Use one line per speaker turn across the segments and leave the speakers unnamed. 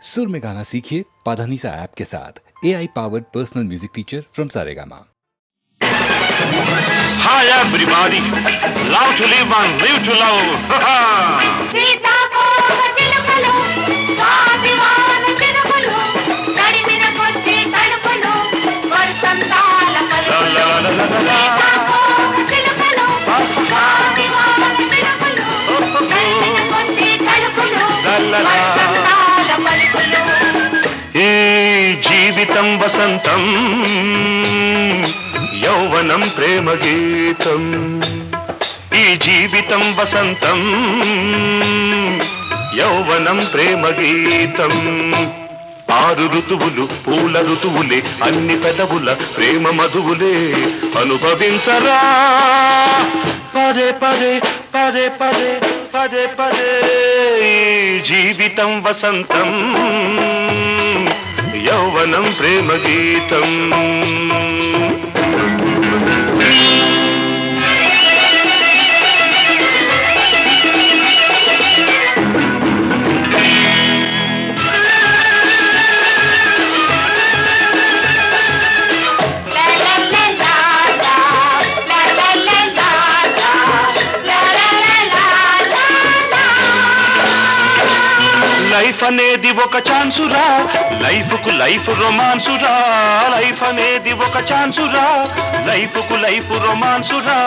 सुर में गाना सीखिए पाधानीसा ऐप के साथ AI powered personal music teacher from Saregama.
Hi everybody, love to live and live to love.
సీతాకోకచిలుకలు, స్వాభిమాన చినుకులు, తడిమిన కొద్ది తడుపులు, వసంతాల పలుకులు. సీతాకోకచిలుకలు, స్వాభిమాన చినుకులు, తడిమిన కొద్ది తడుపులు, వసంతాల పలుకులు.
ఈ జీవితం వసంతం, యౌవనం ప్రేమ గీతం. ఈ జీవితం వసంతం, యౌవనం ప్రేమ గీతం. 6 ఋతువులు పూల ఋతువులే, అన్ని పెదవుల ప్రేమ మధువులే. అనుభవించరా పదే పదే పదే పదే పదే పదే. ఈ జీవితం వసంతం, యౌవనం ప్రేమ గీతం. లైఫ్ అనేది ఒక ఛాన్సురా, లైఫ్ కు లైఫ్ రొమాన్సురా. లైఫ్ అనేది ఒక ఛాన్సురా, లైఫ్ కు లైఫ్ రొమాన్సురా.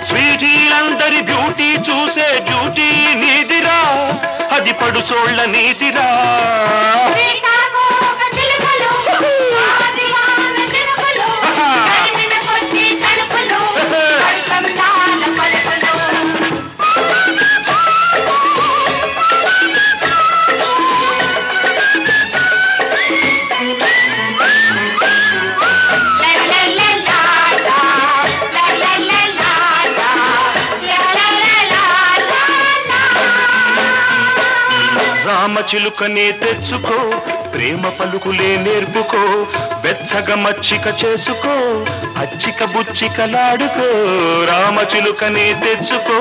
స్వీటీలందరి బ్యూటీ చూసే డ్యూటీ నీదిరా, అది పడుచోళ్ల నీతిరా. రామచిలుకనే తెచ్చుకో, ప్రేమ పలుకులే నేర్పుకో. బెచ్చగ మచ్చిక చేసుకో, అచ్చిక బుచ్చికలాడుకో. రామచిలుకనే తెచ్చుకో,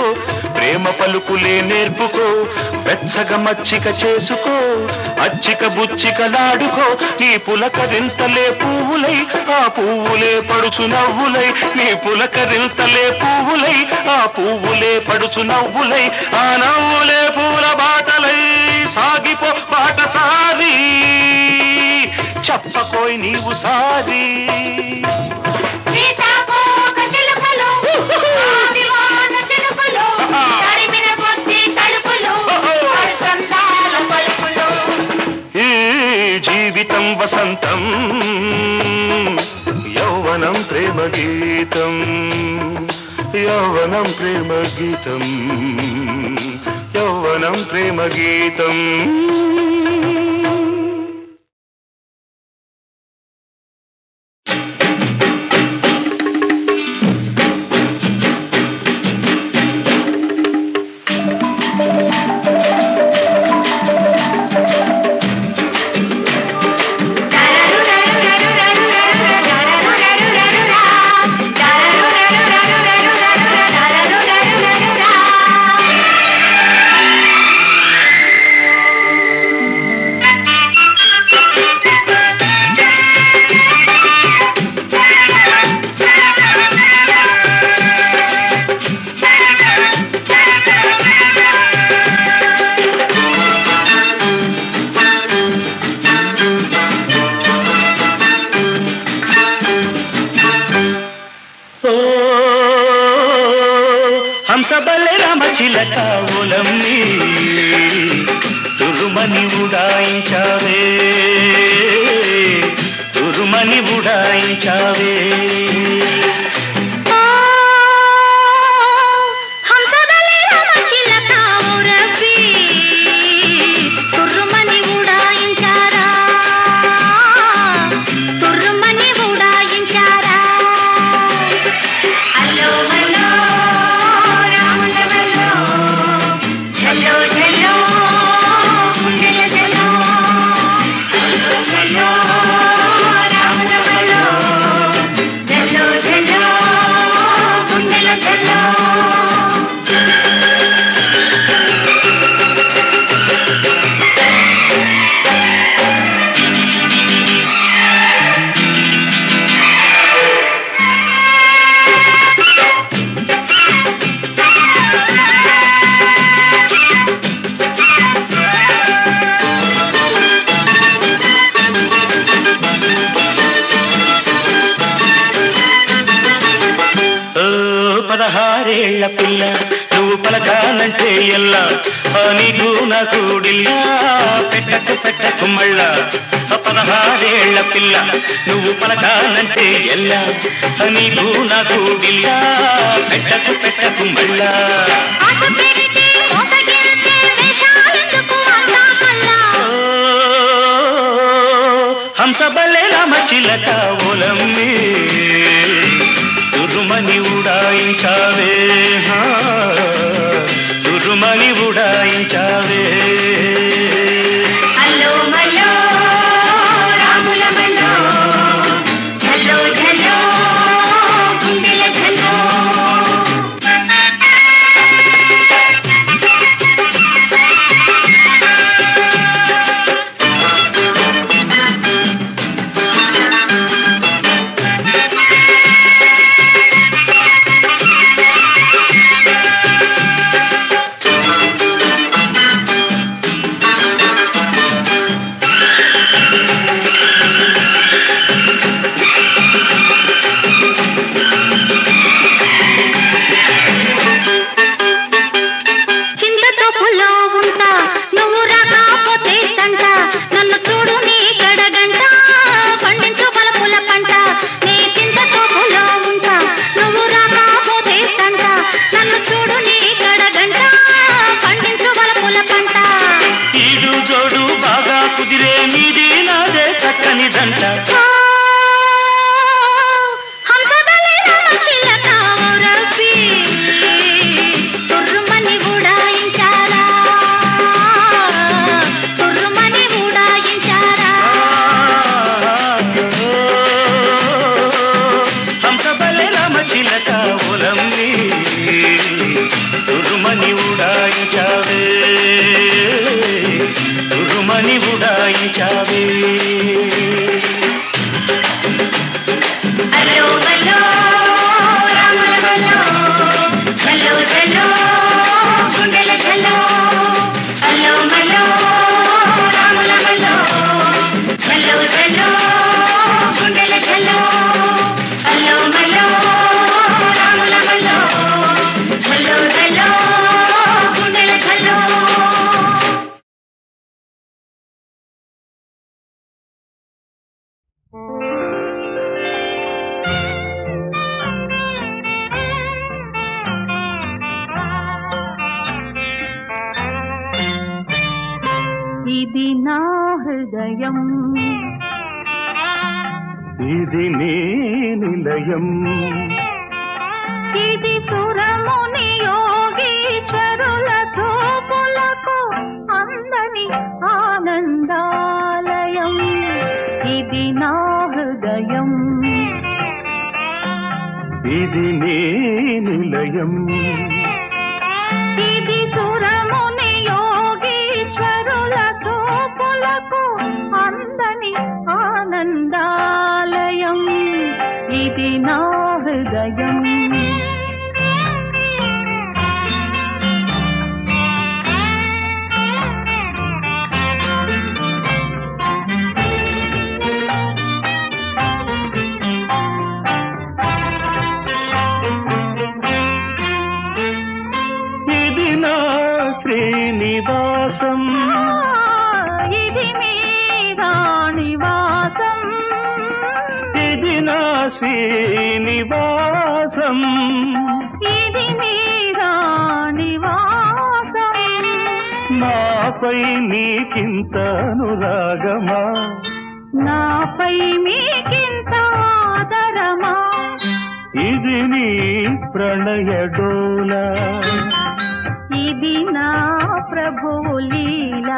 ప్రేమ పలుకులే నేర్పుకో. బెచ్చగ మచ్చిక చేసుకో, అచ్చిక బుచ్చికలాడుకో. నీ పులకరింతలే పువ్వులై, ఆ పువ్వులే పడుచు నవ్వులై. నీ పులకరింతలే పువ్వులై, ఆ పువ్వులే పడుచు నవ్వులై. ఆ నవ్వులే పూల బాటలై సాగిపో బాటసారి, చెప్పకోయ్ నీవు సారి. ఈ జీవితం వసంతం, యౌవనం ప్రేమ గీతం. యౌవనం ప్రేమ గీతం, యౌవనం ప్రేమ గీతం. హంసబల్లె రామచిలక ఓలమ్మి, తురుమని ఉడాయించావే, తురుమని ఉడాయించావే.
Hello.
పదహారేళ్ల పిల్ల నువ్వు పలకానంటే ఎల్లా నీకు నాకు డిల్లా పెట్టకు మళ్ళా 16 పిల్ల నువ్వు పలకానంటే ఎల్లా నీకు నాకు డిల్లా పెట్టకు మళ్ళా హంసబల్లే రామచిలక ఓలమ్మి తురుమని ఉడాయించావే తురుమని ఉడాయించావే
అల్లో మల్లో రాముల మల్లో ఝల్లో ఝల్లో గుండెల ఝల్లో
తురుమని ఉడాయించావే తురుమని ఉడాయించావే
అల్లో మల్లో రాముల మల్లో ఝల్లో ఝల్లో గుండెల ఝల్లో అల్లో మల్లో రాముల మల్లో ఝల్లో ఝల్లో గుండెల ఝల్లో అల్లో మల్లో రాముల మల్లో ఝల్లో ఝల్లో గుండెల ఝల్లో ఇది నా హృదయం
ఇది నీ నిలయం
ఇది సురముని యోగీశ్వరుల చూపులకు అందని ఆనందాలయం ఇది నా హృదయం
ఇది నీ నిలయం
ఇది సురముని యోగీశ్వరుల చూపులకు అందని ఆనందాలయం ఇది నా హృదయం
ఇది నా శ్రీనివాసం
ఇది మీరా నివాసం
ఇది నా శ్రీనివాసం
ఇది మీరా నివాసం
నాపై నీకింత అనురాగమా
నాపై మీకింత ఆదరమా
ఇది నీ ప్రణయడోల
ఇది నా ప్రభువు లీల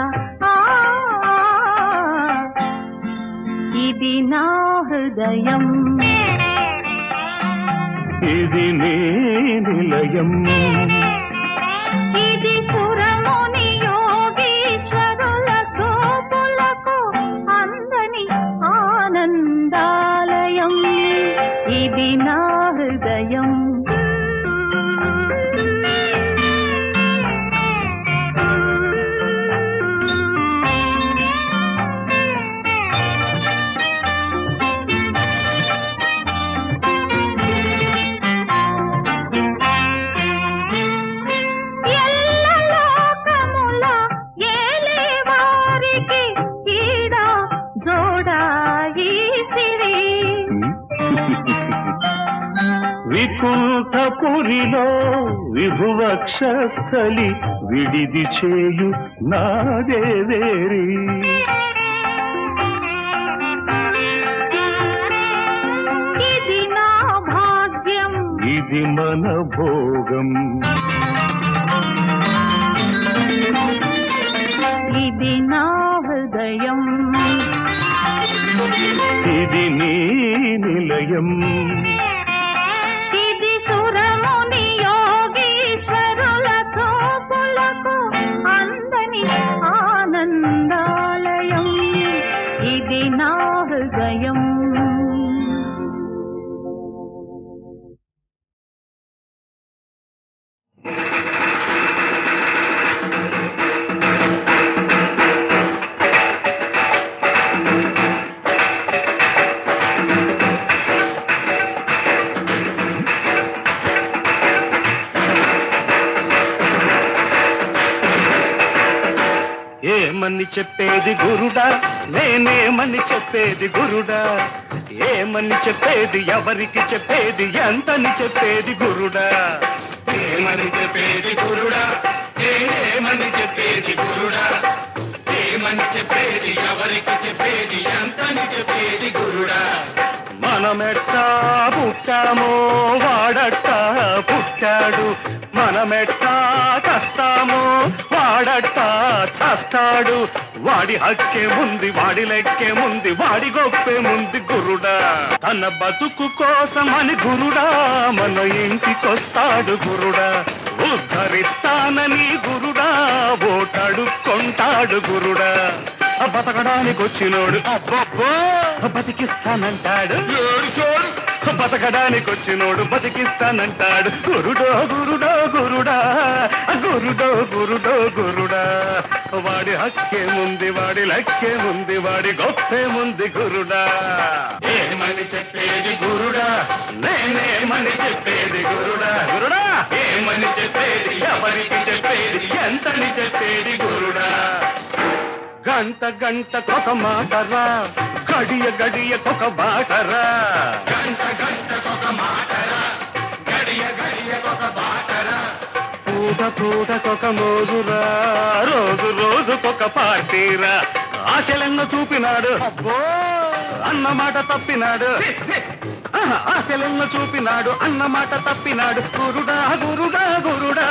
ఇది నా హృదయం
ఇది నీ నిలయం
ఇది సురముని యోగీశ్వరుల చూపులకు అందని ఆనందాలయం ఇది నా హృదయం
అంతఃపురిలో విభువక్షస్థలి విడిది చేయు నాదేవేరి
ఇది నా భాగ్యం
ఇది మన భోగం
ఇది నా హృదయం
ఇది నీ నిలయం
ఇది సురముని యోగీశ్వరుల చూపులకు అందని ఆనందాలయం ఇది నా హృదయం
ఏమని చెప్పేది గురుడా నేనేమని చెప్పేది గురుడా ఏమని చెప్పేది ఎవరికి చెప్పేది ఎంతని చెప్పేది గురుడా ఏమని చెప్పేది గురుడా నేనేమని చెప్పేది గురుడా ఏమని చెప్పేది ఎవరికి చెప్పేది ఎంతని చెప్పేది గురుడా మనమెట్టా పుట్టామో వాడట్టా పుట్టాడు మనమెట్టా కష్టామో వాడట్టా చస్తాడు వాడి హక్కే ముంది వాడి లెక్కే ముంది వాడి గొప్పే ముంది గురుడా తన బతుకు కోసమని గురుడా మన ఇంటికొస్తాడు గురుడా ఉద్ధరిస్తానని గురుడా ఓటడుక్కొంటాడు గురుడా బతకడానికి వచ్చినోడు అబ్బో బతికిస్తానంటాడు బతకడానికి వచ్చినోడు బతికిస్తానంటాడు గురుడో గురుడో గురుడా గురుడో గురుడో గురుడా వాడి హక్కే ముంది వాడి లక్కే ముంది వాడి గొప్పే ముంది గురుడా ఏమని చెప్పేది గురుడా నేనేమని చెప్పేది గురుడా గురుడా ఏమని చెప్పేది ఎవరికి చెప్పేది ఎంతని చెప్పేది గురుడా గంట గంటకొక మాటరా గడియ గడియకొక బాటరా గంట గంటకొక మాటరా గడియ గడియకొక బాటరా పూట పూటకొక మోజురా రోజు రోజుకొక పార్టీరా ఆశలెన్నో చూపినాడు అబ్బో అన్న మాట తప్పినాడు ఆశలెన్నో చూపినాడు అన్న మాట తప్పినాడు గురుడా గురుడా గురుడా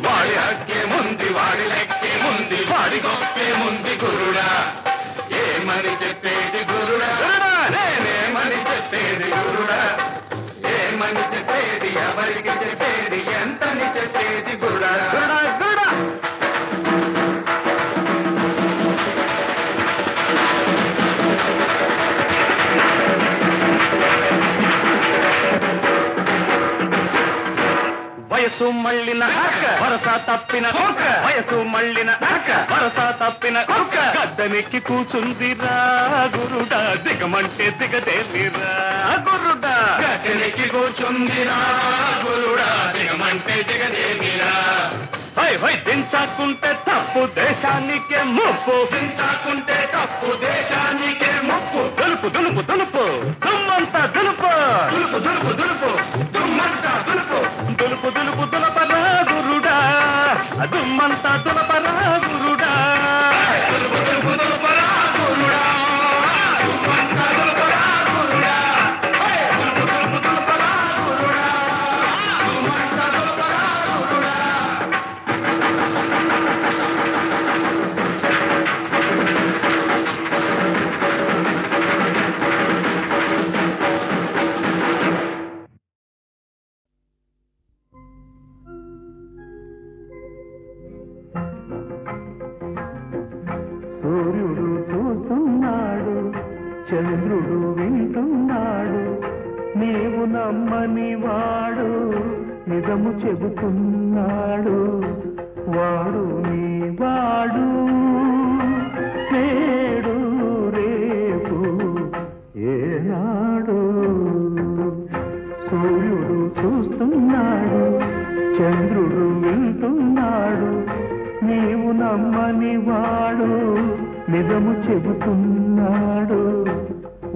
వాడి హక్కే ముంది వాడి లెక్కే ముంది వాడి గొప్పే ముంది గురుడా ఏమని చెప్పేది గురుడా నేనేమని చెప్పేది గురుడా ఏమని చెప్పేది ఎవరికి చెప్పేది ఎంతని చెప్పేది గురుడా గురుడా గురుడా వయసు మళ్ళిన వరస తప్పిన వయసు మళ్ళిన వరస తప్పిన గద్దెనెక్కి కూచుందిరా గురుడా దిగమంటే దిగదేనిరా గురుడా గద్దెనెక్కి కూచుందిరా గురుడా దిగమంటే దిగదేనిరా దించాకుంటే తప్పు దేశానికే ముప్పు దించాకుంటే తప్పు దేశానికే ముప్పు దులుపు దులుపు దులుపు దుమ్మంతా దులుపు దులుపు దులుపు దులుపు దుమ్మంతా దులుపు దులుపు దులుపు దులపరా గురుడా దుమ్మంతా దులపరా గురుడా దులుపు దులుపు దులపరా గురుడా దుమ్మంతా దులపరా గురుడా దులుపు దులుపు దులపరా గురుడా దుమ్మంతా దులపరా గురుడా సూర్యుడు చూస్తున్నాడు చంద్రుడు వింటున్నాడు నీవు నమ్మని వాడు నిజము చెబుతున్నాడు వాడు నీ వాడు నేడు రేపు ఏనాడు సూర్యుడు చూస్తున్నాడు చంద్రుడు వింటున్నాడు నీవు నమ్మని వాడు నిజము చెబుతున్నాడు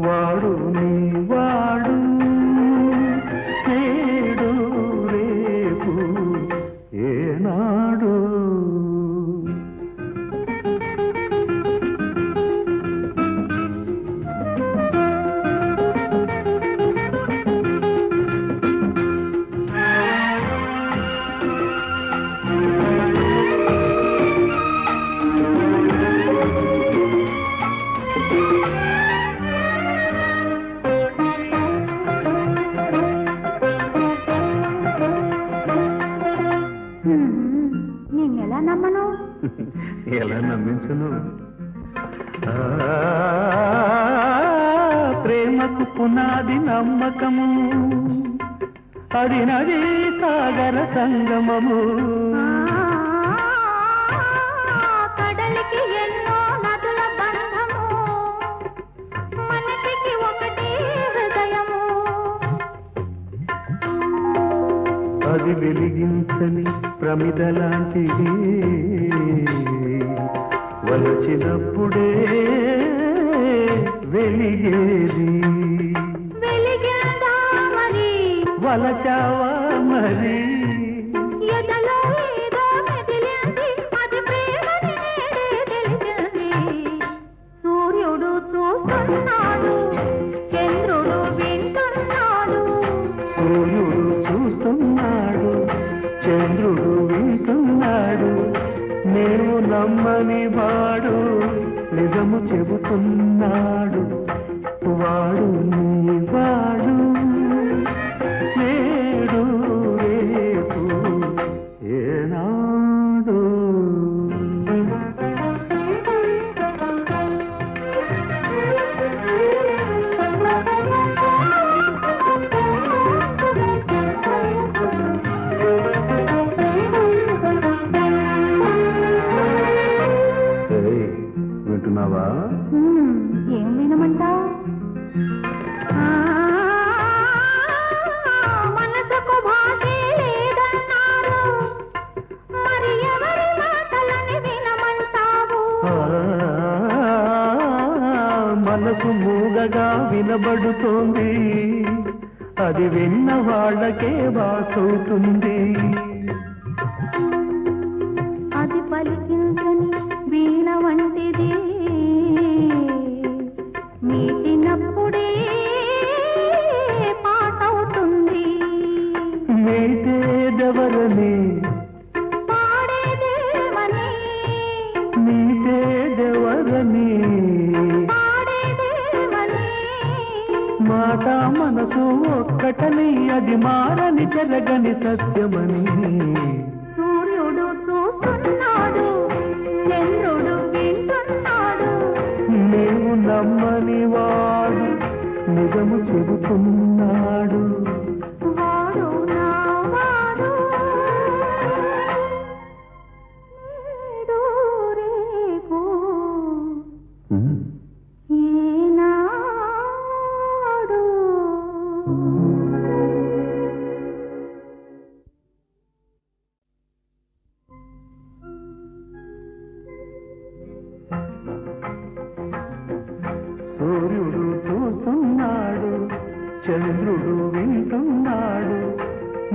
వాడు నీ వాడు నేడు పునాది నమ్మకము అది నది సాగర సంగమము
కడలికి ఎన్నో నదుల బంధము మనకి ఒకటే హృదయము
అది వెలిగించని ప్రమిదలాంటిది వలచినప్పుడే వెలిగేది
వెలిగిందా మరి
వలచావా మరి
ఎదలో ఏదో మెదిలింది అది ప్రేమని నేడే తెలిసింది సూర్యుడు చూస్తున్నాడు చంద్రుడు వింటున్నాడు
సూర్యుడు చూస్తున్నాడు చంద్రుడు వింటున్నాడు నేను నమ్మని వాడు నిజము చెబుతున్నాడు వాడు నీ వాడు నేడు రేపు ఏనాడు ఏయ్, వింటున్నావా
ఏం వినమంటావు మనసుకు భాషే లేదన్నారు మరి ఎవరి మాటలని వినమంటావు
మనసు మూగగా వినబడుతోంది అది విన్న వాళ్ళకే వాసవుతుంది
అది పలికించని వీణ వంటిది మీటినప్పుడే పాటవుతుంది
మీటేదెవరని
పాడేదేమని
మీటేదెవరని
పాడేదేమని
మాట మనసు ఒక్కటని అది మారని జరగని సత్యమని
సూర్యుడు చూస్తున్నాడు చంద్రుడు వింటున్నాడు
నీవు నమ్మని వాడు నిజము చెబుతున్నాడు
వాడు నా వాడు నేడు రేపు ఈనాడు
సూర్యుడు చూస్తున్నాడు చంద్రుడు వింటున్నాడు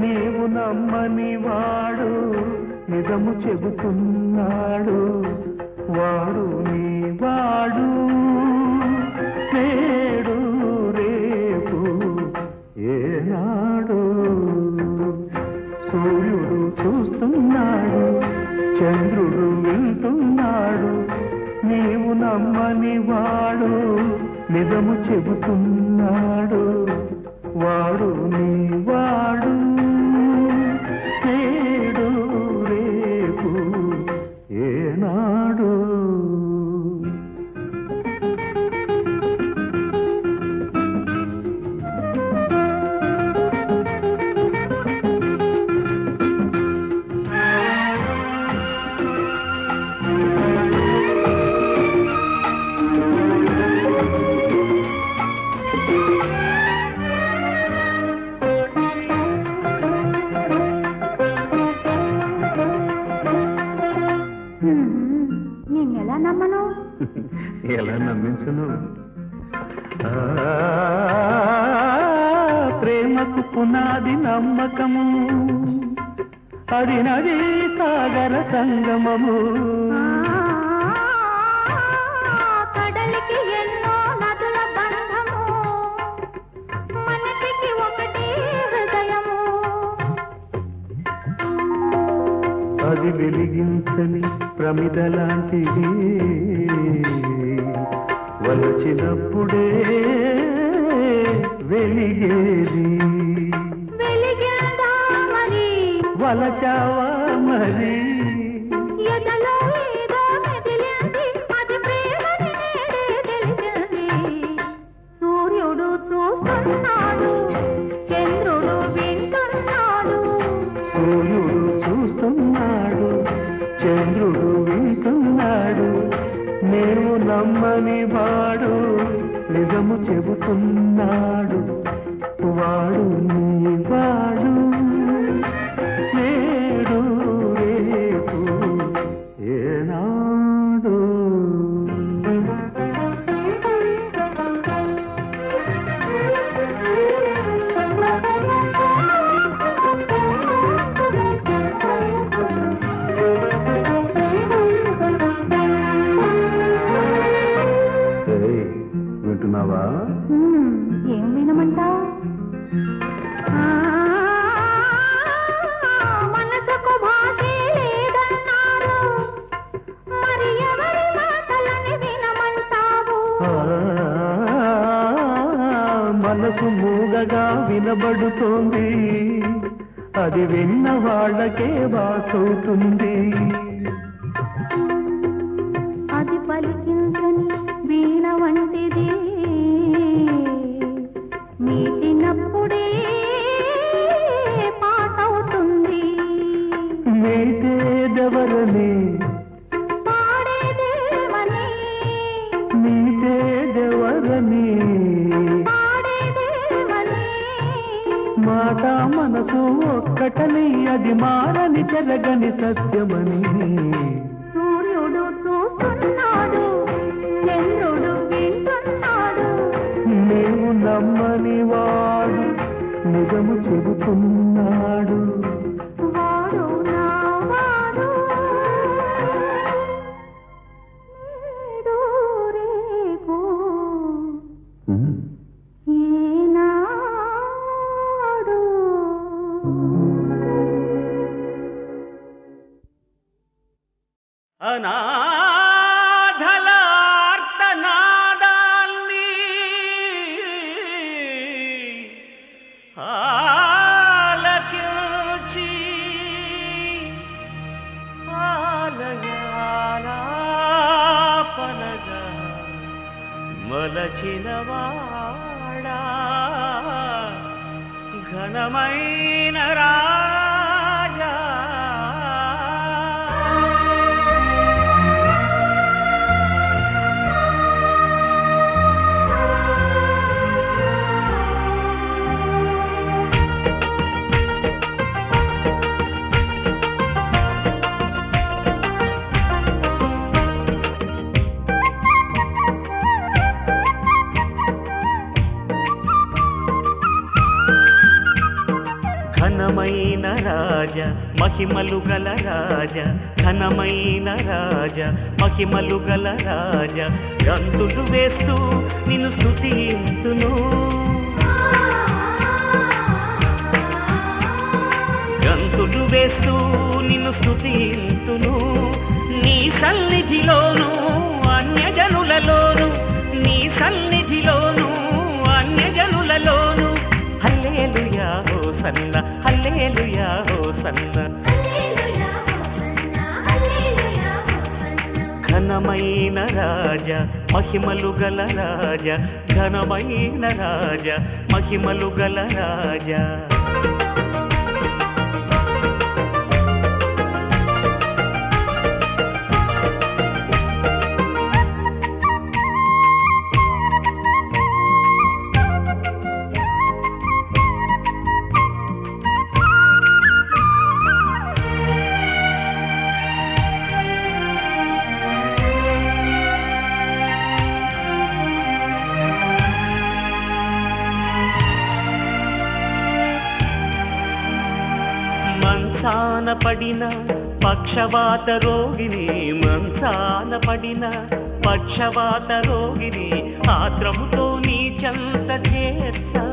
నీవు నమ్మని వాడు నిజము చెబుతున్నాడు వాడు నీ వాడు నేడు రేపు ఏనాడు సూర్యుడు చూస్తున్నాడు చంద్రుడు వింటున్నాడు నీవు నమ్మని వాడు నిజము చెబుతున్నాడు వాడు నీ వాడు నేడు రేపు ఏనాడు
నిన్నెలా నమ్మను
ఎలా నమ్మించును ప్రేమకు పునాది నమ్మకము అది నది సాగర సంగమము
కడలికి ఎన్నో నదుల బంధము మనకి ఒకటే హృదయము
అది వెలిగించని ప్రమిదలాంటిది వలచినప్పుడే వెలిగేది
వెలిగిందా మరి
వలచావా మరి
ఎదలో ఏదో మెదిలింది అది ప్రేమని నేడే తెలిసింది సూర్యుడు చూస్తున్నాడు
వాడు నిజము చెబుతున్నాడు. వాడు నీ వాడు నేడు రేపు ఏనాడు. వింటున్నావా?
ఏం వినమంటావు? మనసుకు భాషే లేదన్నారు, మరి ఎవరి మాటలని వినమంటావు?
మనసు మూగగా వినబడుతోంది, అది విన్న వాళ్ళకే వాసవుతుంది.
అది పలికించని వీణ వంటిది, మీటినప్పుడే పాటవుతుంది.
మీటేదెవరని
పాడేదేమని,
మీటేదెవరని
పాడేదేమని,
మాట మనసు ఒక్కటని, అది మారని జరగని సత్యమని.
సూర్యుడు చూస్తున్నాడు, చంద్రుడు వింటున్నాడు,
నీవు నమ్మని వాడు నిజము చెబుతున్నాడు.
వాడు నా వాడు నేడు రేపు ఏనాడు.
అనాథలార్తనాదాన్ని ఆలకించి ఆలయాలాపనగా మలచినవాడా ఘనమైన రాజా. ఘనమైన రాజ మహిమలు గల రాజ, ఘనమైన రాజ మహిమలు గల రాజ, గంతులు వేస్తూ నిన్ను స్తుతింతును, గంతులు వేస్తూ నిన్ను స్తుతింతును. నీ సన్నిధిలోను అన్యజనులలోను, నీ సన్నిధిలోను అన్యజనులలోను హల్లెలూయా హోసన్న, హల్లెలూయా హోసన్న. ఘనమైన రాజ మహిమలు గల రాజ, ఘనమైన రాజ మహిమలు గల రాజ. మంచాన పడిన పక్షవాత రోగిని, మంచాన పడిన పక్షవాత రోగిని ఆత్రముతో నీ చెంత చేర్చా,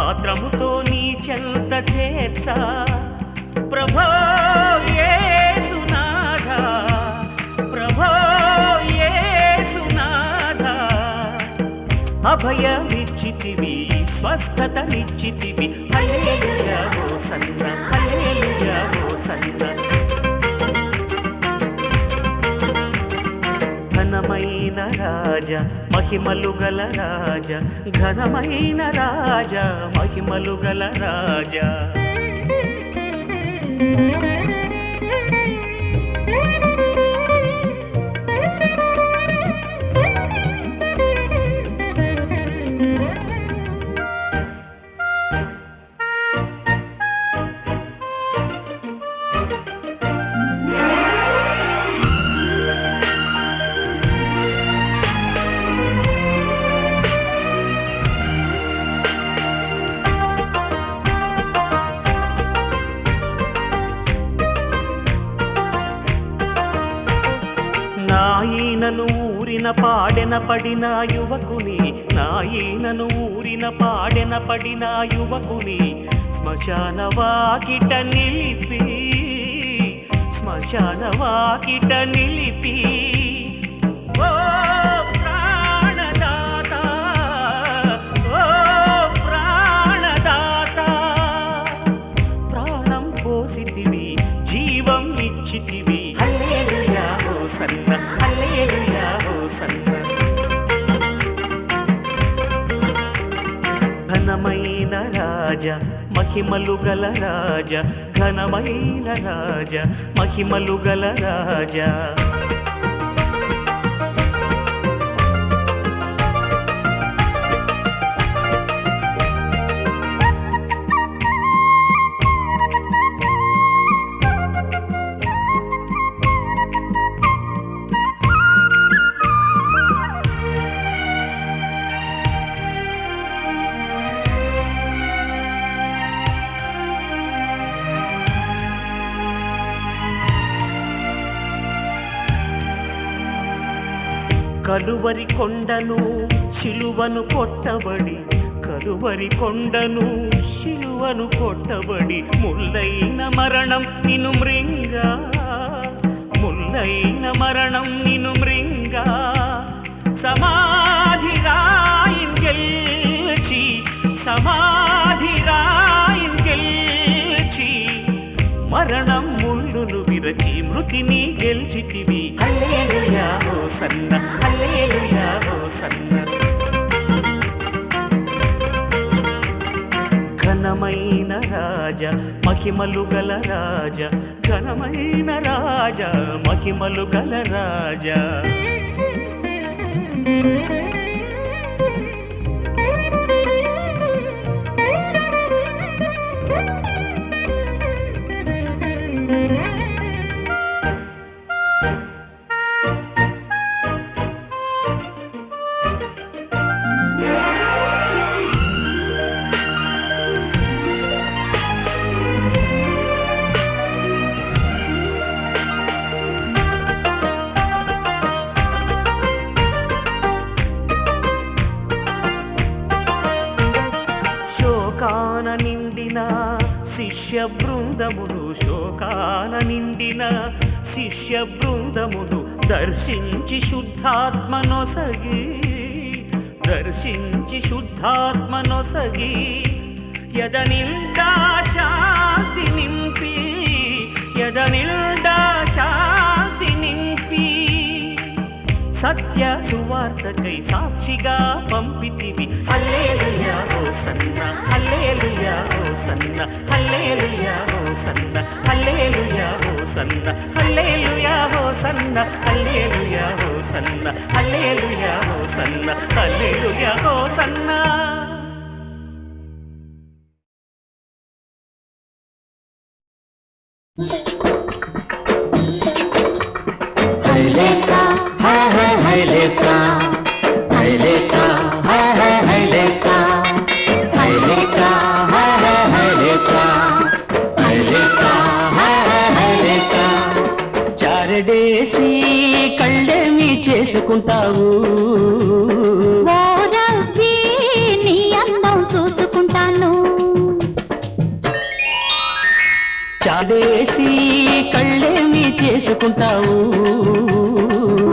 ఆత్రముతో నీ చెంత చేర్చా. ప్రభో యేసునాథా, ప్రభో యేసునాథా, అభయమిచ్చితివి స్వస్థతనిచ్చితివి. హల్లెలూయా హోసన్న, హల్లెలూయా హోసన్న. ఘనమైన రాజ మహిమలు గల రాజ, ఘనమైన రాజ మహిమలు గల రాజ. పడిన యువకుని నా ఈనను ఊరిన పాడెన పడిన యువకుని శ్మశాన వాకిట నిలిపి శ్మశాన వాకిట నిలిపి ఓ ప్రాణదాత ఓ ప్రాణదాత ప్రాణం పోసితివి జీవం ఇచ్చితివి హల్లెలూయా హోసన్న హల్లెలూయా హోసన్న ఘనమైన రాజా మహిమలు గల రాజా ఘనమైన రాజా మహిమలు గల రాజా కలువరి కొండను శిలువను కొట్టబడి కలువరి కొండను శిలువను కొట్టబడి ముల్లైన మరణం నిన్ను మృంగా ముల్లైన మరణం నిన్ను మృంగా సమాధి రాయిన్ గెల్చి సమాధి రాయిన్ గెల్చి మరణం ముళ్ళును విరచి మృతిని గెల్చితివి హల్లెలూయా హోసన్న హల్లెలూయా హోసన్న ఘనమైన రాజా మహిమలు గల రాజా ఘనమైన రాజా మహిమలు గల రాజా శోకాన నిండిన శిష్య బృందమును శోకాన నిండిన శిష్య బృందమును దర్శించి శుద్ధాత్మనొసగి దర్శించి శుద్ధాత్మనొసగి యదనిల్డా శాంతి నింపి యదనిల్డా శాంతి నింపి సత్య సువార్తకై సాక్షిగా పంపితివి హల్లెలూయా హోసన్న హల్లెలూయా హోసన్న హల్లెలూయా హోసన్న హల్లెలూయా హోసన్న హల్లెలూయా హోసన్న హల్లెలూయా హోసన్న హల్లెలూయా హోసన్న హల్లెలూయా హోసన్న
హైలేసా హైలేసా హైలేసా హైలేసా హైలేసా హైలేసా హైలేసా హైలేసా
చారడేసి కళ్ళేమి చేసుకుంటావు
ఓ రవ్వి నీ అందం చూసుకుంటాను
చాడేసి కళ్ళేమి చేసుకుంటావు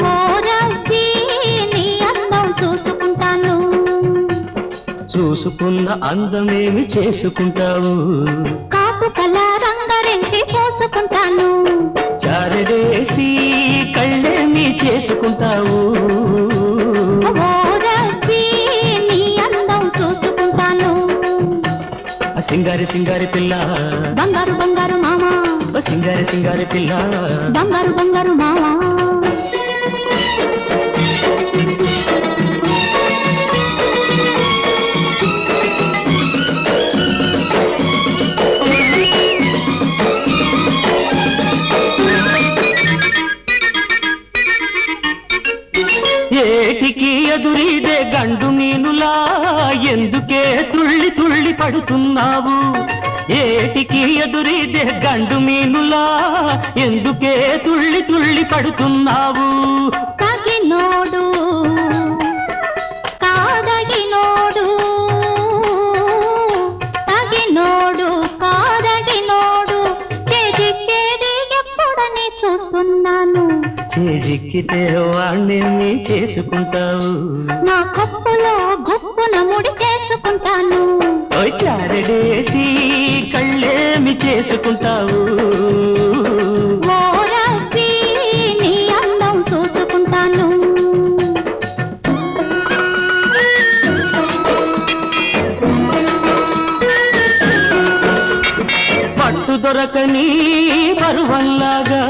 ఓ రవ్వి నీ అందం చూసుకుంటాను
చూసుకున్న అందమేమి చేసుకుంటావు
కాటుకల రంగరించి పోసుకుంటాను
చారడేసి కళ్ళేమి చేసుకుంటావు
ఓ రవ్వి నీ అందం చూసుకుంటాను
సింగారి సింగారి పిల్ల
బంగారు బంగారు మామా
సింగారి సింగారి పిల్ల
బంగారు బంగారు మామా
ఏటికి ఎదురీదే గండు మీనులా ఎందుకే తుళ్ళి తుళ్ళి పడుతున్నావు ఏటికి ఎదురీదే గండు మీనులా ఎందుకే తుళ్ళి తుళ్ళి పడుతున్నావు
కాకినోడు
చిక్కితే వాణ్ణి చేసుకుంటావు
నా కప్పులో గుప్పున ముడి చేసుకుంటాను
చారడేసి కళ్ళేమి చేసుకుంటావు
ఓ రబ్బీ నీ అందం చూసుకుంటాను
పట్టు దొరకని పరువల్లాగా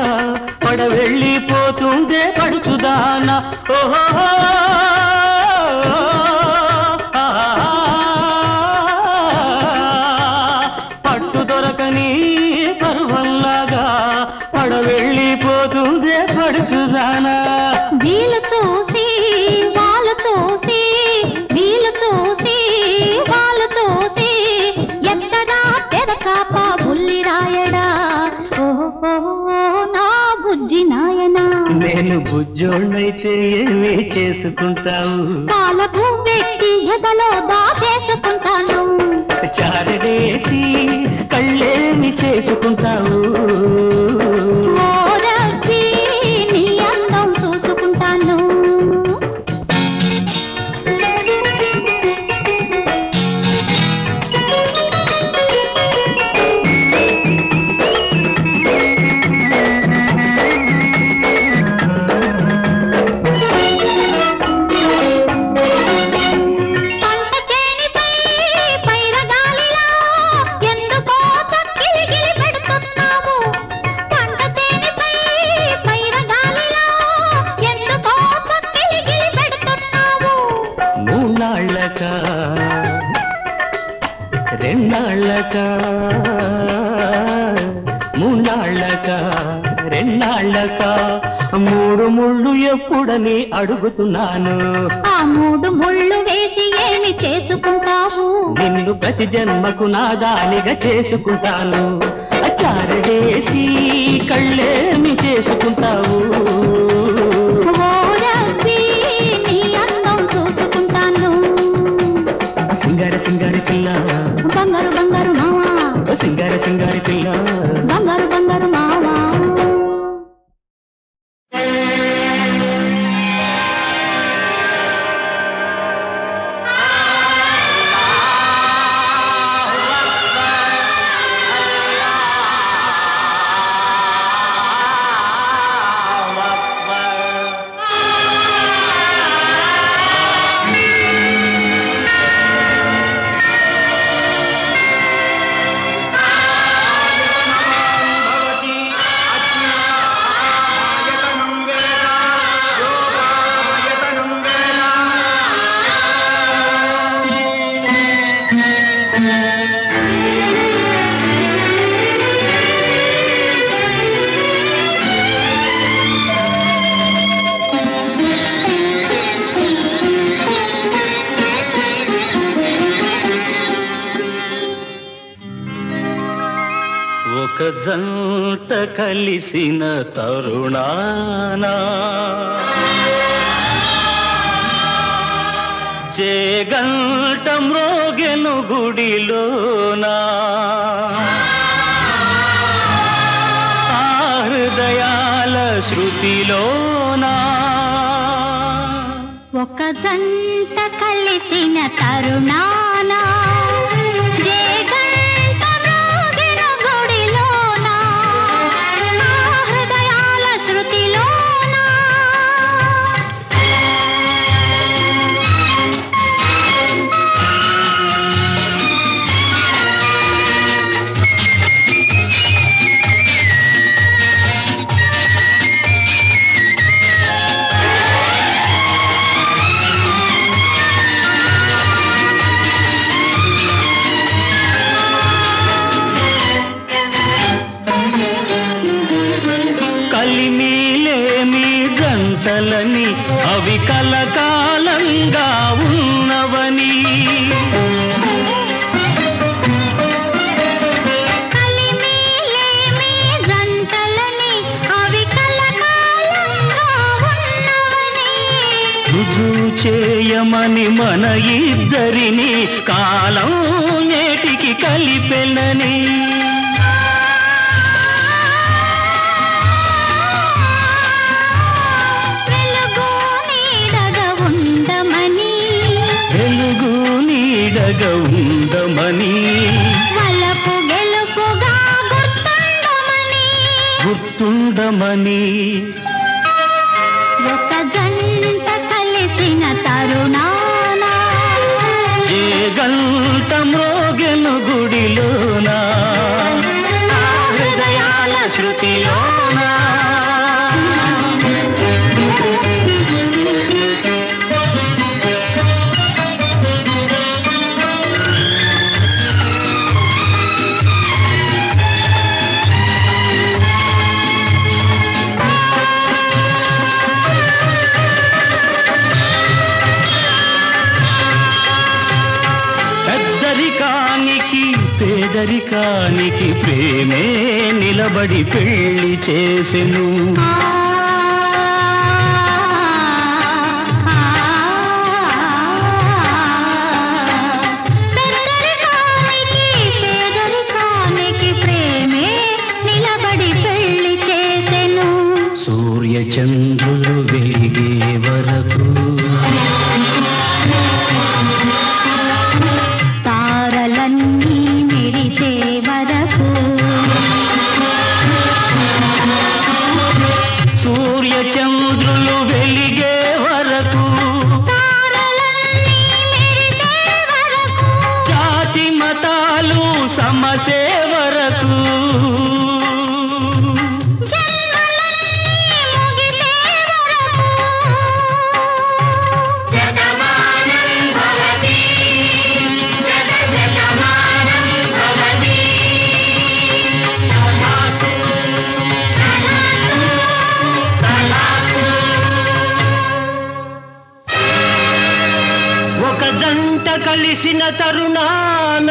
పడవెళ్ళిపోతుందే పడుచుదానా ఓహో పట్టు దొరకని పరువల్లాగా పడవెళ్ళిపోతుందే పడుచుదానా
వీలు చూసి వాళ్ళు చూసి వీలు చూసి వాళ్ళు చూసి ఎత్తడా తెరకాప బుల్లి రాయడా ఓహో నా బుజ్జి నాయనా
నేను బుజ్జోళ్ళైతే ఏమి చేసుకుంటావు
పాలకు పెట్టి ఎదలో దాచేసుకుంటాను
చారడేసి కళ్ళేమి చేసుకుంటావు
ఓ రబ్బీ నీ అందం చూసుకుంటాను పంట చేనిపై పైరగాలిలా ఎందుకో చక్కిలిగిలి పెడుతున్నావు పంట చేనిపై పైరగాలిలా ఎందుకో చక్కిలిగిలి పెడుతున్నావు
మూనాళ్ళక రెండాళ్ళక మూనాళ్ళక రెండాళ్ళక మూడు ముళ్ళు ఎప్పుడని అడుగుతున్నాను
ఆ మూడు ముళ్ళు వేసి ఏమి చేసుకుంటావు
నిన్ను ప్రతి జన్మకు నాదానిగా చేసుకుంటాను చారడేసి కళ్ళేమి చేసుకుంటావు
ఓ రబ్బీ నీ అందం చూసుకుంటాను
సింగార సింగారి పిల్ల
బంగారు బంగారు మావా
సింగార సింగారి పిల్ల
బంగారు బంగారు మావా
ఒక జంట కలిసిన తరుణానా చేగంట మ్రోగెను గుడిలోనా ఆ హృదయాల శృతిలోనా
ఒక జంట కలిసిన తరుణాన ఏ గంట మ్రోగిన గుడిలోన, ఆ హృదయాల శృతిలోన.
కలిమిలేమి జంటలని అవి కలకాలంగా ఉన్నవని
కలిమిలేమి జంటలని అవి కలకాలంగా ఉన్నవని.
రుజువు చేయమని మన ఇద్దరిని కాలం నేటికి కలిపెనని జంటగా ఉందమని
వలపు గెలుపుగా
గుర్తుండమని
ఒక జంట కలిసిన తరుణాన
ఏ గంట మ్రోగెను గుడిలోనా హృదయాల శృతిలోనా పేదరికానికి ప్రేమే నిలబడి పెళ్లి చేసెను
పేదరికానికి ప్రేమే నిలబడి పెళ్లి చేసెను
సూర్య చంద్రులు వెలిగే వరకు
తారలన్నీ మెరిసే వరకు
సూర్య చంద్రులు వెలిగే వరకు
తారలన్నీ మెరిసే వరకు
జాతి మతాలు సమసే వరకు
జన్మలన్నీ ముగిసే వరకు జగమానం భవతి జగమానం భవతి
ఒక జంట కలిసిన తరుణాన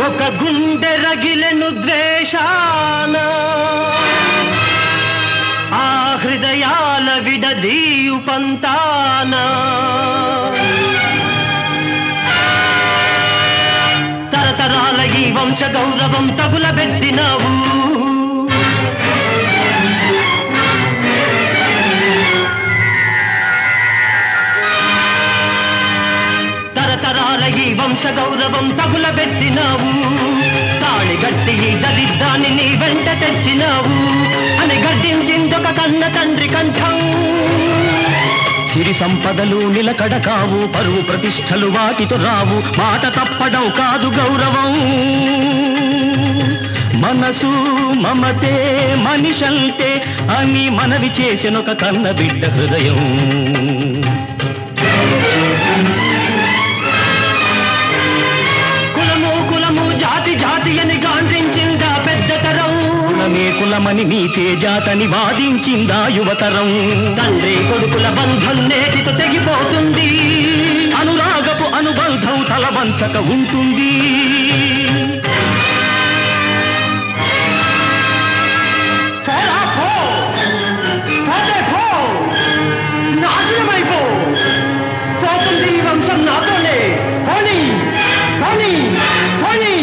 ఒక గుండె రగిలెను ద్వేషాన ఆ హృదయాల విడదీయు పంతాన తరతరాల ఈ వంశ గౌరవం తగులబెట్టినావు తరతరాల ఈ వంశ గౌరవం తగులబెట్టినావు తాళిగట్టి ఈ దరిద్రాన్ని నీ వెంట తెచ్చినావు అని గడ్డించిందొక కన్న తండ్రి కంఠం సిరి సంపదలు నిలకడ కావు పరువు ప్రతిష్టలు వాటితో రావు మాట తప్పడం కాదు గౌరవం మనసు మమతే మనిషంతే అని మనవి చేసినొక కన్న బిడ్డ హృదయం జాతి జాతి అని గాండ్రించిందా పెద్ద తరం కులమే కులమని మీకే జాతని వాదించిందా యువతరం తండ్రి కొడుకుల బంధం నేటితో తెగిపోతుంది అనురాగపు అనుబంధం తలవంచక ఉంటుంది నాశనమైపో పోతుంది ఈ వంశం నాతోనే పోనీ పోనీ పోనీ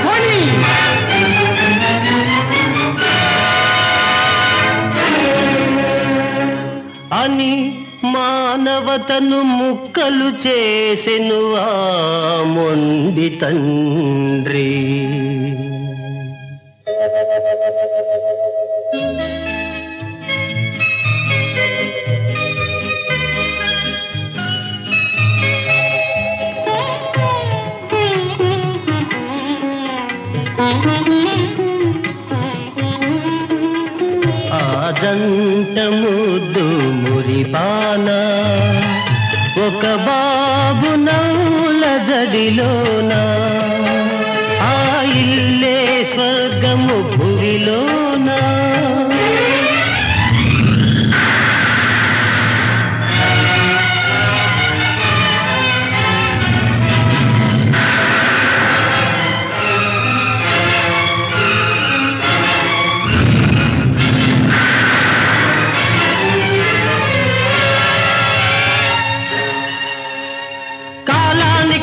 పోనీ అని మానవతను ముక్కలు చేసెను ఆ మొండి తండ్రి జంట ముద్దు మురిపాన ఒక బాబు నవ్వుల జడిలోన ఆ ఇల్లే స్వర్గము భువిలోన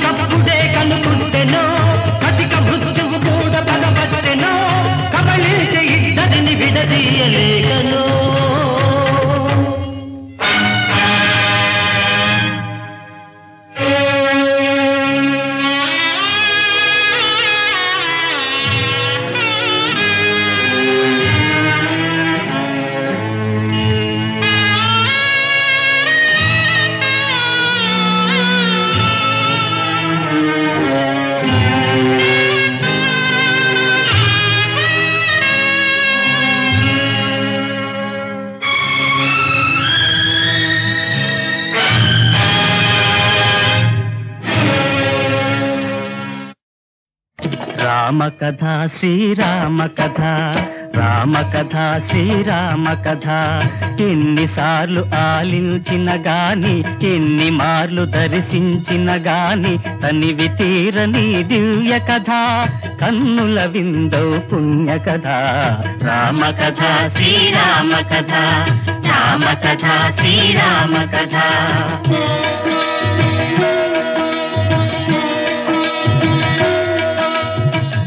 కప్పుడే కనుకుంటెనో కటిక మృత్యువు కూడా పగబట్టెనో కబళించే ఇద్ద
రామ కథ శ్రీరామ కథ, రామ కథ శ్రీరామ కథ. ఎన్నిసార్లు ఆలించిన గాని, ఎన్ని మార్లు దర్శించిన గాని, తనివి తీరని దివ్య కథ, కన్నుల విందో పుణ్య కథ. రామ కథ శ్రీరామ కథ, రామ కథ శ్రీరామ కథ.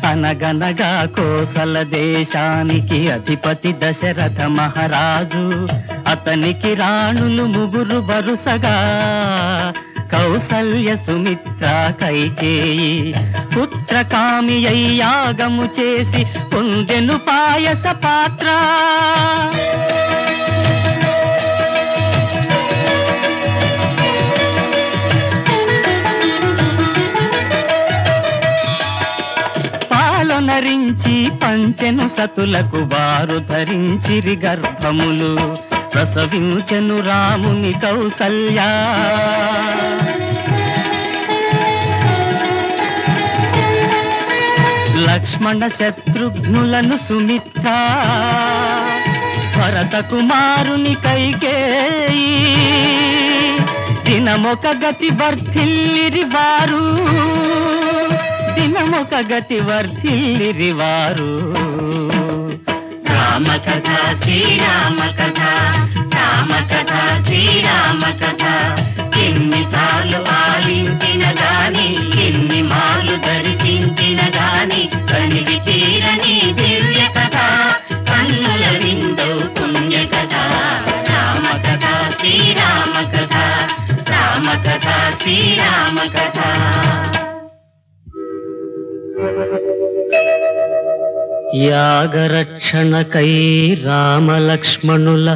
అనగనగా కోసల దేశానికి అధిపతి దశరథ మహారాజు, అతనికి రాణులు ముగ్గురు వరుసగా, కౌసల్య సుమిత్ర కైకేయి. పుత్రకామి అయి యాగము చేసి పొందెను పాయస పాత్ర. నరించి పంచెను సతులకు, వారు ధరించిరి గర్భములు, ప్రసవించెను రాముని కౌసల్య. లక్ష్మణ శత్రుఘ్నులను సుమిత్ర, భరత కుమారుని కైకేయి. దినమొక గతి వర్ధిల్లిరి వారు, దినమొక గతి వర్ధిల్లిరి వారు. రామ కథ శ్రీరామ కథ, రామ కథ శ్రీరామ కథ. ఎన్నిసార్లు ఆలించిన గాని, ఎన్ని మార్లు దర్శించిన గాని, కనివి తీరని దివ్య కథ, కన్నుల విందో పుణ్య కథ. రామ కథ శ్రీరామ కథ, రామ కథ శ్రీరామ కథ. యాగరక్షణకై రామలక్ష్మణుల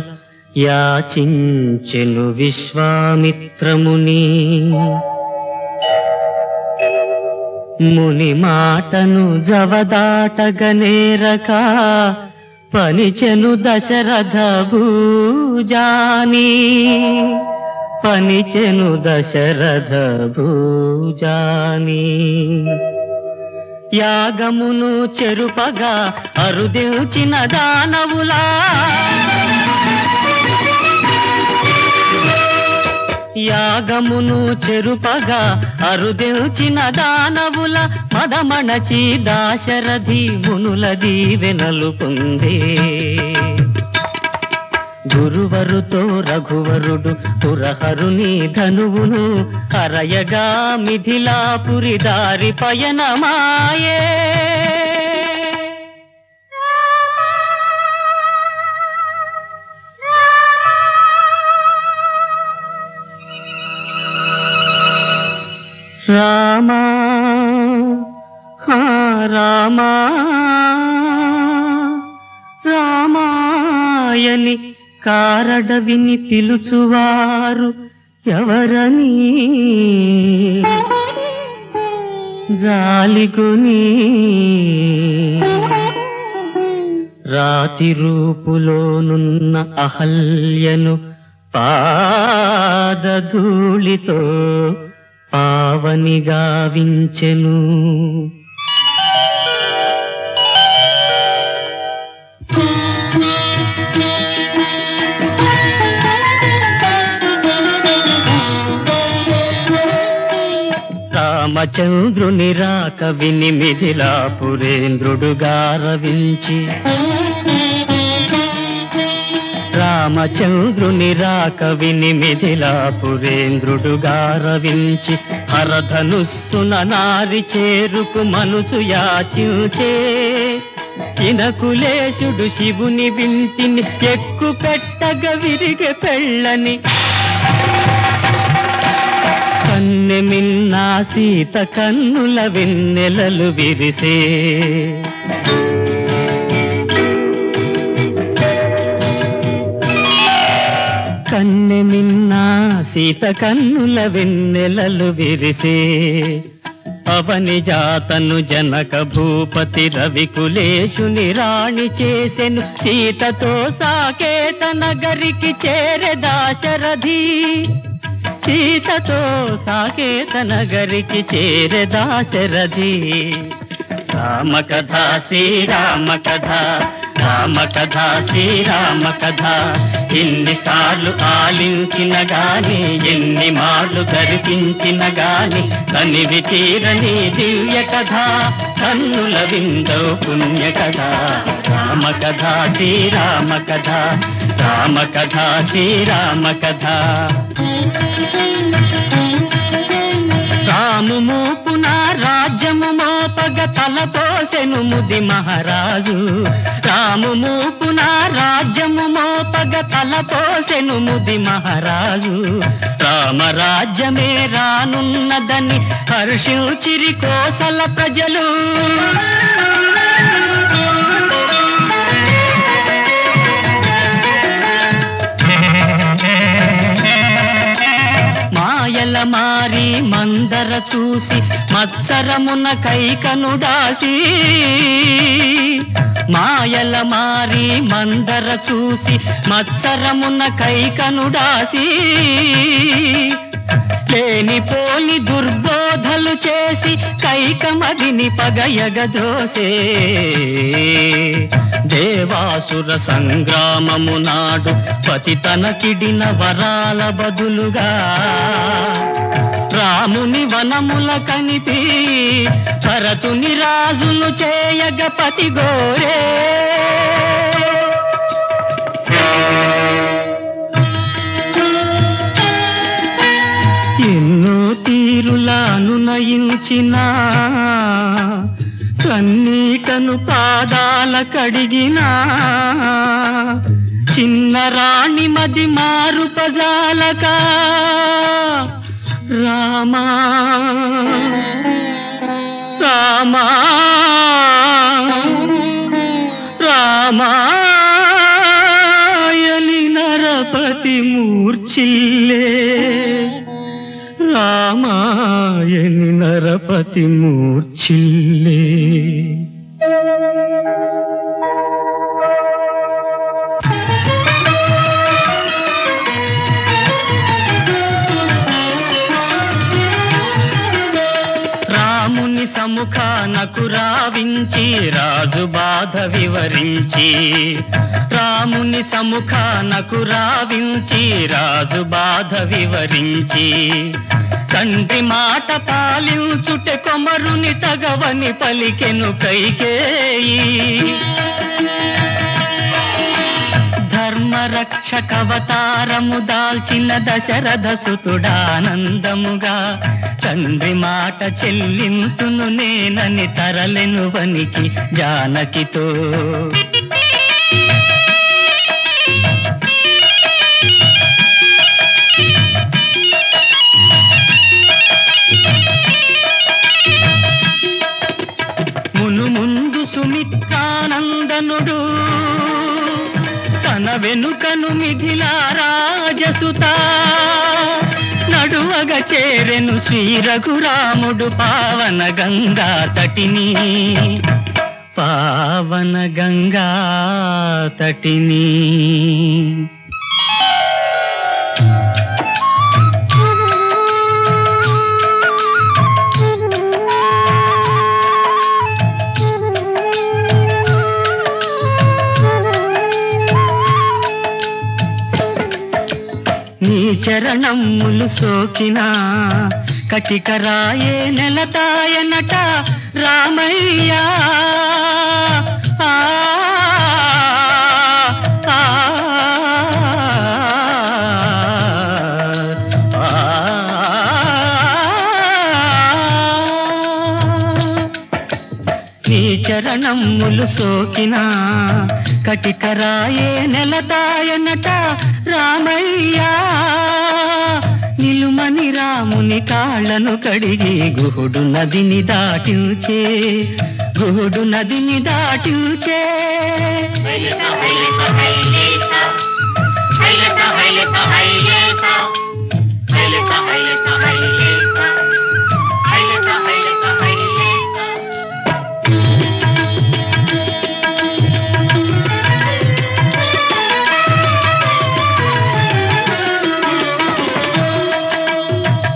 యాచించెను విశ్వామిత్రముని. ముని మాటను జవదాటగనేరక, పనిచెను దశరథ భూజాని, పనిచెను దశరథ భూజాని. యాగమును చెరుపగా అరుదించిన దానవులా, యాగమును చెరుపగా అరుదించిన దానవుల, మదమణచి దాశరథి మునుల దీవెనలు పొందే. గురువరుతో రఘువరుడు పురహరుని ధనువును, అరయగా మిథిలాపురి దారి పయనమాయే. రామా రామా రామాయని కారడవిని పిలుచువారు ఎవరని, జాలిగుని రాతి రూపులోనున్న అహల్యను పాదధూళితో పావని గావించెను. రామచంద్రుని రాక విని మిథిలాపురేంద్రుడు గారవించి, రామచంద్రుని రాక విని మిథిలాపురేంద్రుడు గారవించి, హరధనుస్సున నారి చేరుకు మనుసు యాచించే. ఇనకులేశుడు శివుని వింటిని ఎక్కు పెట్టగ విరిగె పెళ్ళని, కన్నెమిన్నా సీత కన్నుల వెన్నెలలు విరిసే. కన్నెమిన్నా సీత కన్నుల వెన్నెలలు విరిసే. అవని జాతను జనక భూపతి రవికులేశుని రాణి చేసెను, సీతతో సాకేత నగరికి చేరె దాశరథి. సీతతో సాకేత నగరికి చేరె దాశరథి. రామ కథ శ్రీరామ కథ, రామ కథ శ్రీరామ కథ. ఎన్నిసార్లు ఆలించిన గాని, ఎన్ని మార్లు దర్శించిన గాని, కనివి తీరని దివ్య కథ, కన్నుల విందో పుణ్య కథ. రామ కథ శ్రీరామ కథ, రామ కథ శ్రీరామ కథ. రాము మూపున రాజ్యము మోపగ తలపోసెను ముది మహారాజు. రాము మూపున రాజ్యము మోపగ తలపోసెను ముది మహారాజు. రామరాజ్యమే రానున్నదని హర్షించిరి కోసల ప్రజలు. మాయల మారి మందర చూసి మత్సరమున కైకనుడాసి. మాయల మారి మందర చూసి మత్సరమున కైకనుడాసి. లేనిపోని దుర్బోధలు చేసి కైకమదిని పగయగదోసే. దేవాసుర సంగ్రామము నాడు పతి తనకిడిన వరాల బదులుగా రాముని వనముల కనిపి భరతుని రాజును చేయగ పతి గోరే. ఎన్నో తీరులను నయించిన కన్నీటను పాదాల కడిగినా, చిన్న రాణి మది మారు పజాలక. రామా రామా రామాయలి నరపతి మూర్ఛిల్లే. రామాయని నరపతి మూర్ఛిల్లే. రాముని సముఖానకు రావించి రాజు బాధ వివరించి. రాముని సముఖానకు రావించి రాజు బాధ వివరించి. తండ్రి మాట పాలించుటె కొమరుని తగవని పలికెను కైకేయి. ధర్మరక్షకవతారము దాల్చిన దశరథ సుతుడానందముగా, తండ్రి మాట చెల్లింతును నేనని తరలెను వనికి జానకితో. మును ముందు సుమిత్రానందనుడు తన వెనుకను మిథిలా రాజసుత. నడువగ చేరెను శ్రీ రఘురాముడు పావన గంగా తటిని, పావన గంగా తటిని. నీ చరణములు సోకినా కటికరాయే నెలతాయనట రామయ్యా. ఆ ఆ నీ చరణములు సోకినా కటికరాయే నెలతాయనట రామయ్యా. నిలుమని రాముని కాళ్ళను కడిగి గుహుడు నదిని దాటించే, గుహుడు నదిని దాటించే.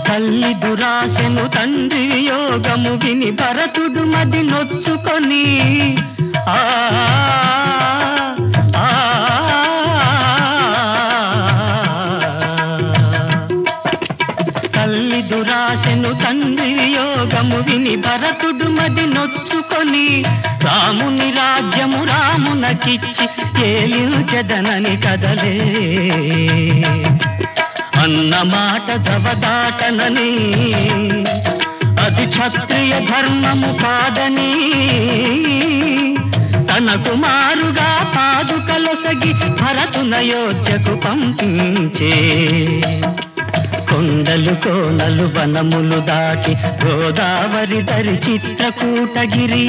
తల్లి దురాశను తండ్రి వియోగము విని భరతుడు మది నొచ్చుకొని ఆ తల్లి దురాశను తండ్రి వియోగము విని భరతుడు మది నొచ్చుకొని రాముని రాజ్యము రామునకిచ్చి ఏలించెదనని కదలే అన్న మాట జవదాటనని అది క్షత్రియ ధర్మము కాదని తన కుమారుగా పాదుకలొసగి భరతునయోధ్యకు పంపించే కొండలు కోనలు వనములు దాటి గోదావరి దరి చిత్రకూటగిరి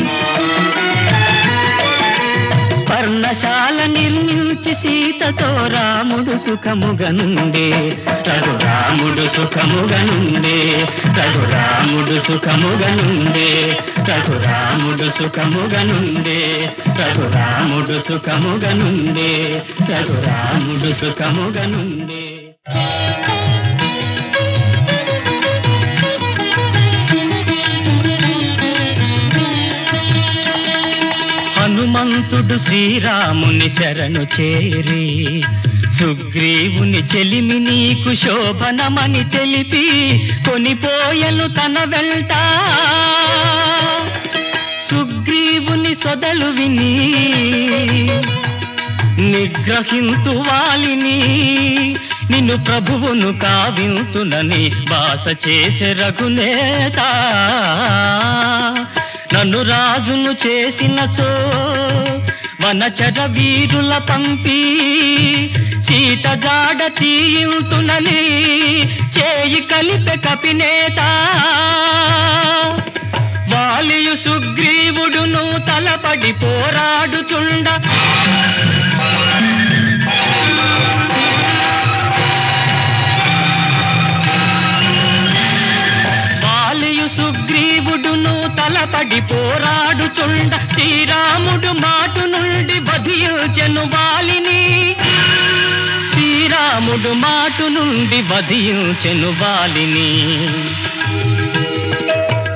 పర్ణశాల నిర్మించి సీతతో రాముడు సుఖముగనుండే రఘురాముడు సుఖముగనుండే రఘురాముడు సుఖముగనుండే రఘురాముడు సుఖముగనుండే రఘురాముడు సుఖముగనుండే రఘురాముడు సుఖముగనుండే హనుమంతుడు శ్రీరాముని శరణు చేరి సుగ్రీవుని చెలిమి నీకు శోభనమని తెలిపి కొనిపోయను తన వెంట సుగ్రీవుని సొదలు విని నిగ్రహింతు వాలిని నిన్ను ప్రభువును కావింతునని బాస చేసే రఘునేత నన్ను రాజును చేసినచో వనచర వీరుల పంపి సీత జాడ తీయుతునని చేయి కలిపె కపినేత వాలియు సుగ్రీవుడును తలపడి పోరాడుచుండ సుగ్రీవుడును తలపడి పోరాడుచుండ శ్రీరాముడు మాటు నుండి వధించెను వాలిని శ్రీరాముడు మాటు నుండి వధించెను వాలిని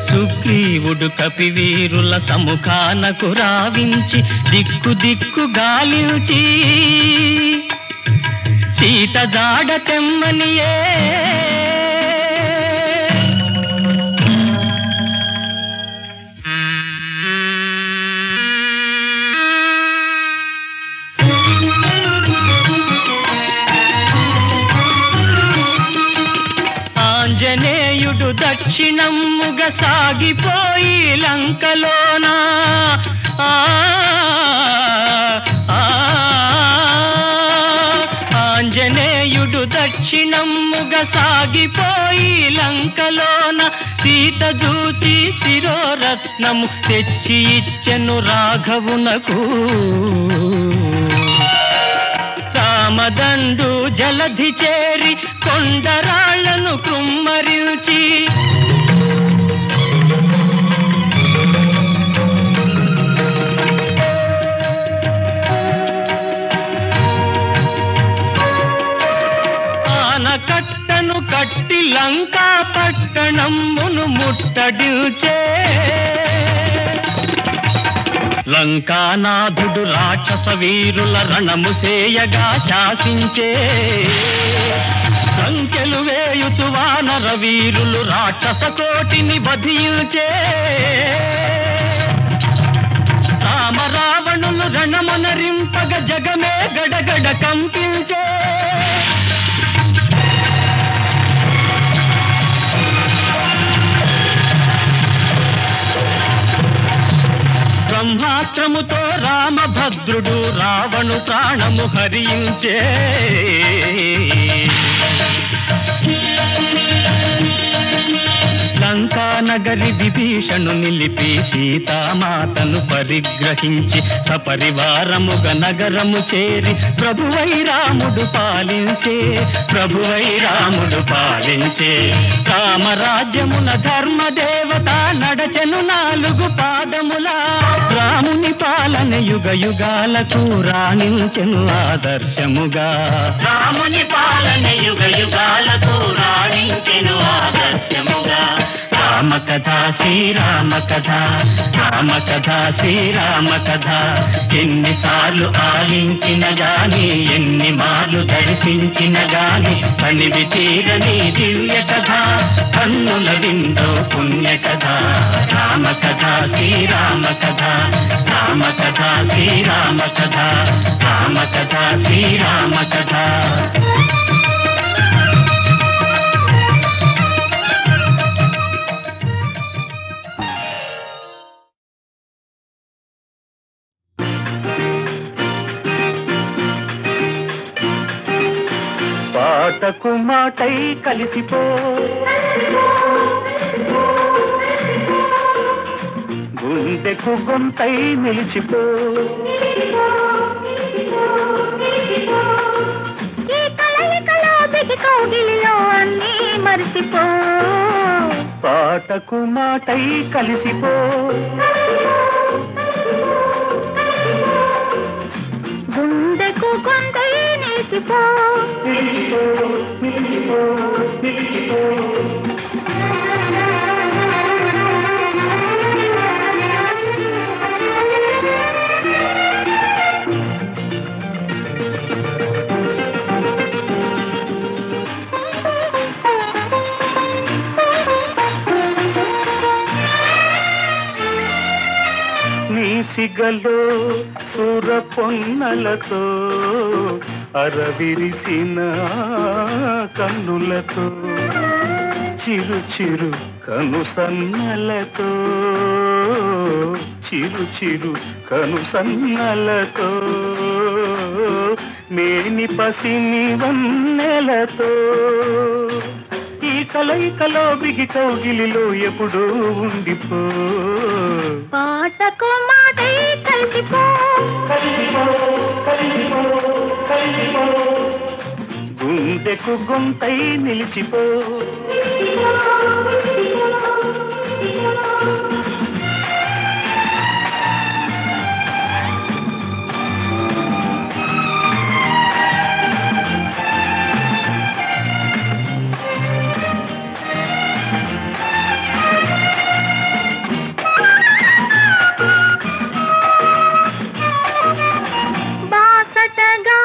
సుగ్రీవుడు కపివీరుల సముఖానకు రావించి దిక్కు దిక్కు గాలించి సీత జాడ తెమ్మనియే ఆంజనేయుడు దక్షిణముగ సాగిపోయి లంకలోనా ఆంజనేయుడు దక్షిణముగ సాగిపోయి లంకలోన సీత జూచి శిరోరత్నము తెచ్చి ఇచ్చెను రాఘవునకు రామదండు జలధి చేరి కొండరాళ్లను కుమ్మరించి ఆనకట్టను కట్టి లంకా పట్టణమును ముట్టడించే లంకానాథుడు రాక్షస వీరుల రణము సేయగా శాసించే సంఖ్యలు వేయుచు వానర వీరులు రాక్షస కోటిని వధించే రామరావణులు రణమనరింపగ జగమే గడగడ కంపించే బ్రహ్మాస్త్రముతో రామభద్రుడు రావణు ప్రాణము హరించే లంకానగరి విభీషణు నిలిపి సీతామాతను పరిగ్రహించి సపరివారముగ నగరము చేరి ప్రభువై రాముడు పాలించే రామరాజ్యమున ధర్మదేవత నడచెను 4 పాదముల రాముని పాలన యుగ యుగాలకు రాణించెను ఆదర్శముగా రాముని పాలన యుగ యుగాలకు రాణించెను ఆదర్శముగా
కథ శ్రీరామ కథ రామ కథ శ్రీరామ కథ ఎన్నిసార్లు ఆలించిన గాని ఎన్ని మార్లు దర్శించిన గాని పనివి తీరని దివ్య కథ కన్నుల విందో పుణ్య కథ రామ కథ శ్రీరామ కథ రామ కథ శ్రీరామ కథ రామ కథ శ్రీరామ కథ పాటకు మాటై కలిసిపో గుండెకు గొంతై నిలిచిపో
ఈ కలయికలో దిగి కౌగిలిలో అన్నీ మరిచిపో
పాటకు మాటై కలిసిపో
గుండెకు గొంతై నిలిచిపో
నీ సిగలో సుర పొన్నలతో అరవిరిసిన కన్నులతో చిరు చిరు కనుసన్నలతో చిరు చిరు కనుసన్నలతో మేని పసిని వన్నెలతో ఈ కలయికలో బిగి కౌగిలిలో ఎప్పుడూ ఉండిపో
పాటకు మాటై కలిసిపో
గుండెకు గొంతై నిలిచిపో
బాసటగా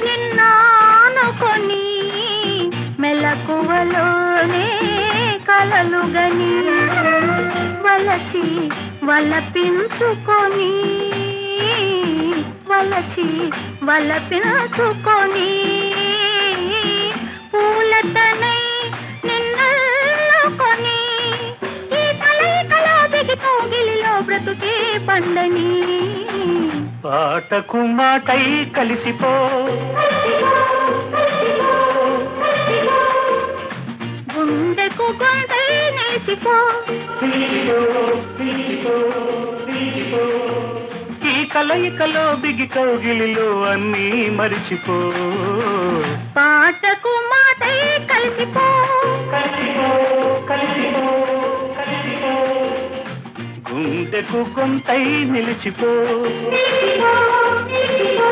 నిన్నానుకొని మెలకువలోనే కలలుగని వలచి వలపించుకొని వలచి వలపించుకొని పూలతనై నిన్నల్లుకొని ఈ కలయికలో దిగి కౌగిలిలో బ్రతుకే పండని
పాటకు మాటై కలిసిపో
గుండెకు గొంతై నిలిచిపో
ఈ కలయికలో బిగి కౌగిలిలో అన్నీ మరిచిపో
పాటకు మాటై కలిసిపో
గుండెకు గొంతై నిలిచిపో
నిలిచిపో